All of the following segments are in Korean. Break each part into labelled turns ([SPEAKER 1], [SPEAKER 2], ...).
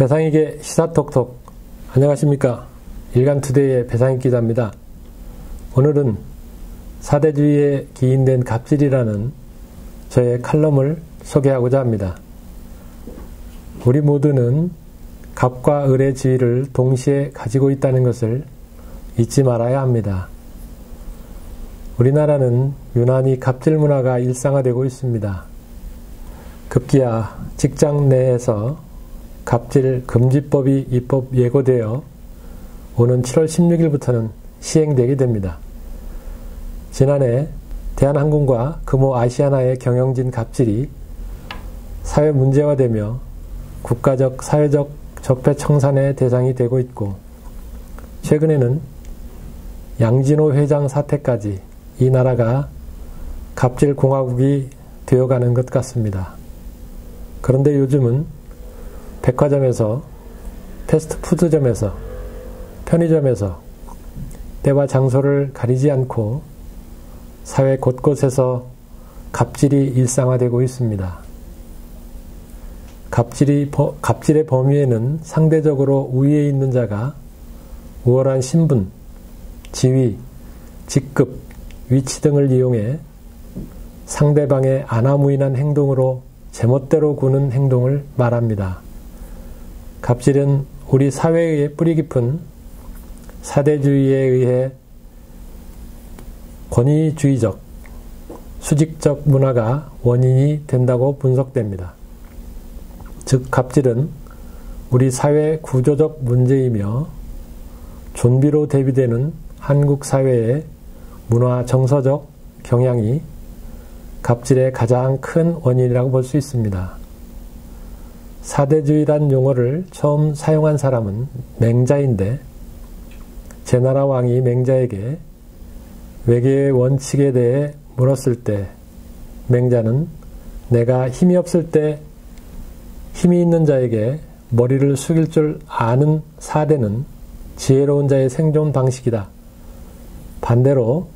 [SPEAKER 1] 배상익의 시사톡톡. 안녕하십니까. 일간투데이의 배상익 기자입니다. 오늘은 사대주의에 기인된 갑질이라는 저의 칼럼을 소개하고자 합니다. 우리 모두는 갑과 을의 지위를 동시에 가지고 있다는 것을 잊지 말아야 합니다. 우리나라는 유난히 갑질 문화가 일상화되고 있습니다. 급기야 직장 내에서 갑질 금지법이 입법 예고되어 오는 7월 16일부터는 시행되게 됩니다. 지난해 대한항공과 금호 아시아나의 경영진 갑질이 사회 문제화되며 국가적, 사회적 적폐청산의 대상이 되고 있고, 최근에는 양진호 회장 사태까지 이 나라가 갑질 공화국이 되어가는 것 같습니다. 그런데 요즘은 백화점에서, 패스트푸드점에서, 편의점에서 때와 장소를 가리지 않고 사회 곳곳에서 갑질이 일상화되고 있습니다. 갑질의 범위에는 상대적으로 우위에 있는 자가 우월한 신분, 지위, 직급, 위치 등을 이용해 상대방의 아나무인한 행동으로 제멋대로 구는 행동을 말합니다. 갑질은 우리 사회의 뿌리 깊은 사대주의에 의해 권위주의적, 수직적 문화가 원인이 된다고 분석됩니다. 즉, 갑질은 우리 사회 구조적 문제이며 존비로 대비되는 한국 사회의 문화 정서적 경향이 갑질의 가장 큰 원인이라고 볼 수 있습니다. 사대주의란 용어를 처음 사용한 사람은 맹자인데, 제나라 왕이 맹자에게 외계의 원칙에 대해 물었을 때 맹자는 내가 힘이 없을 때 힘이 있는 자에게 머리를 숙일 줄 아는 사대는 지혜로운 자의 생존 방식이다. 반대로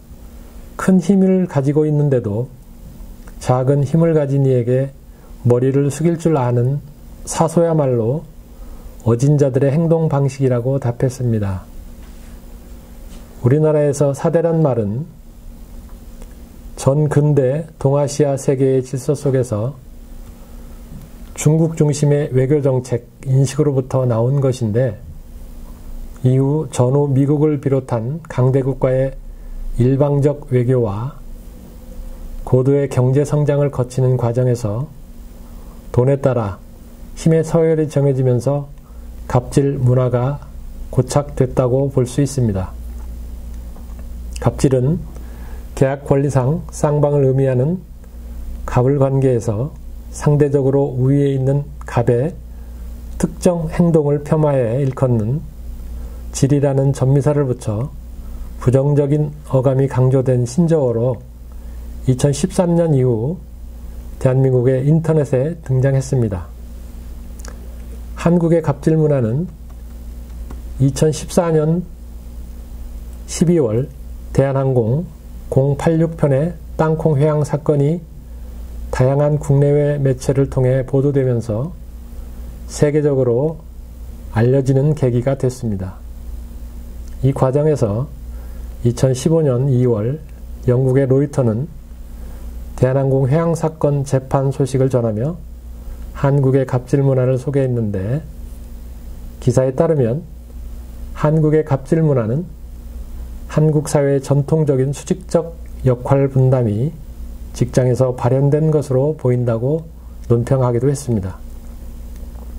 [SPEAKER 1] 큰 힘을 가지고 있는데도 작은 힘을 가진 이에게 머리를 숙일 줄 아는 사소야말로 어진 자들의 행동 방식이라고 답했습니다. 우리나라에서 사대란 말은 전 근대 동아시아 세계의 질서 속에서 중국 중심의 외교정책 인식으로부터 나온 것인데, 이후 전후 미국을 비롯한 강대국과의 일방적 외교와 고도의 경제 성장을 거치는 과정에서 돈에 따라 힘의 서열이 정해지면서 갑질 문화가 고착됐다고 볼 수 있습니다. 갑질은 계약 권리상 쌍방을 의미하는 갑을 관계에서 상대적으로 우위에 있는 갑의 특정 행동을 폄하해 일컫는 질이라는 전미사를 붙여 부정적인 어감이 강조된 신조어로 2013년 이후 대한민국의 인터넷에 등장했습니다. 한국의 갑질 문화는 2014년 12월 대한항공 086편의 땅콩 회항 사건이 다양한 국내외 매체를 통해 보도되면서 세계적으로 알려지는 계기가 됐습니다. 이 과정에서 2015년 2월 영국의 로이터는 대한항공 회항 사건 재판 소식을 전하며 한국의 갑질 문화를 소개했는데, 기사에 따르면 한국의 갑질 문화는 한국 사회의 전통적인 수직적 역할 분담이 직장에서 발현된 것으로 보인다고 논평하기도 했습니다.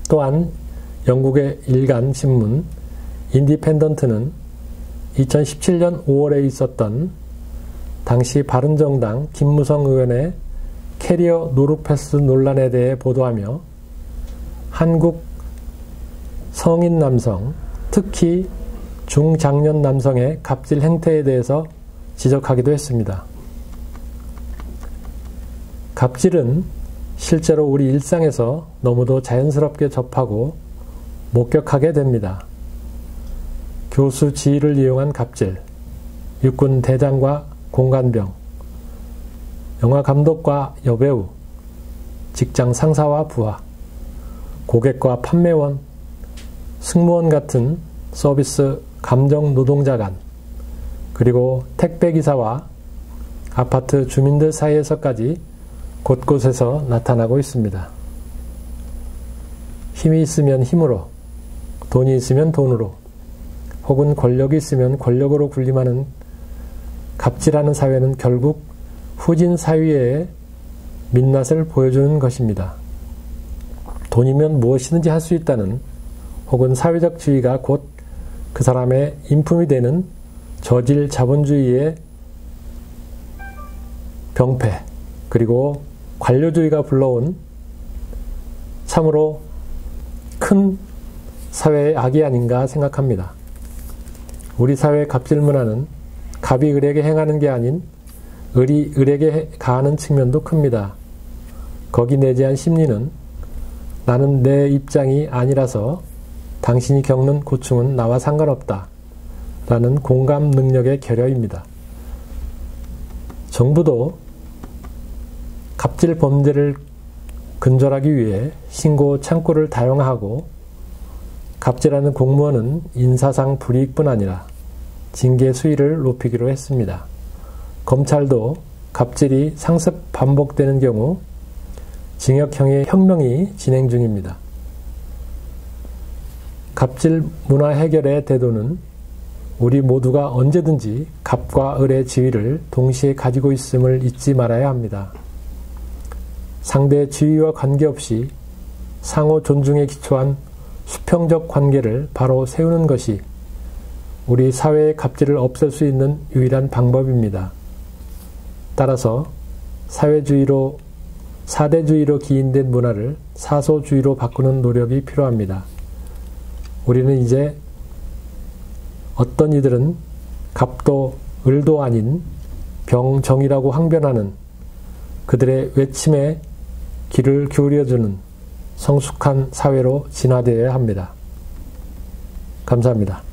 [SPEAKER 1] 또한 영국의 일간 신문 인디펜던트는 2017년 5월에 있었던 당시 바른정당 김무성 의원의 캐리어 노루패스 논란에 대해 보도하며 한국 성인 남성, 특히 중장년 남성의 갑질 행태에 대해서 지적하기도 했습니다. 갑질은 실제로 우리 일상에서 너무도 자연스럽게 접하고 목격하게 됩니다. 교수 지위를 이용한 갑질, 육군 대장과 공관병, 영화 감독과 여배우, 직장 상사와 부하, 고객과 판매원, 승무원 같은 서비스 감정 노동자 간, 그리고 택배기사와 아파트 주민들 사이에서까지 곳곳에서 나타나고 있습니다. 힘이 있으면 힘으로, 돈이 있으면 돈으로, 혹은 권력이 있으면 권력으로 군림하는 갑질하는 사회는 결국 후진 사회의 민낯을 보여주는 것입니다. 돈이면 무엇이든지 할 수 있다는, 혹은 사회적 지위가 곧 그 사람의 인품이 되는 저질 자본주의의 병폐, 그리고 관료주의가 불러온 참으로 큰 사회의 악이 아닌가 생각합니다. 우리 사회의 갑질 문화는 갑이 을에게 행하는 게 아닌 을이 을에게 가하는 측면도 큽니다. 거기 내재한 심리는 나는 내 입장이 아니라서 당신이 겪는 고충은 나와 상관없다 라는 공감 능력의 결여입니다. 정부도 갑질 범죄를 근절하기 위해 신고 창구를 다양화하고, 갑질하는 공무원은 인사상 불이익뿐 아니라 징계 수위를 높이기로 했습니다. 검찰도 갑질이 상습 반복되는 경우 징역형의 형명이 진행 중입니다. 갑질 문화 해결의 대도는 우리 모두가 언제든지 갑과 을의 지위를 동시에 가지고 있음을 잊지 말아야 합니다. 상대의 지위와 관계없이 상호 존중에 기초한 수평적 관계를 바로 세우는 것이 우리 사회의 갑질을 없앨 수 있는 유일한 방법입니다. 따라서 사회주의로, 사대주의로 기인된 문화를 사소주의로 바꾸는 노력이 필요합니다. 우리는 이제 어떤 이들은 갑도 을도 아닌 병정이라고 항변하는 그들의 외침에 귀를 기울여주는 성숙한 사회로 진화되어야 합니다. 감사합니다.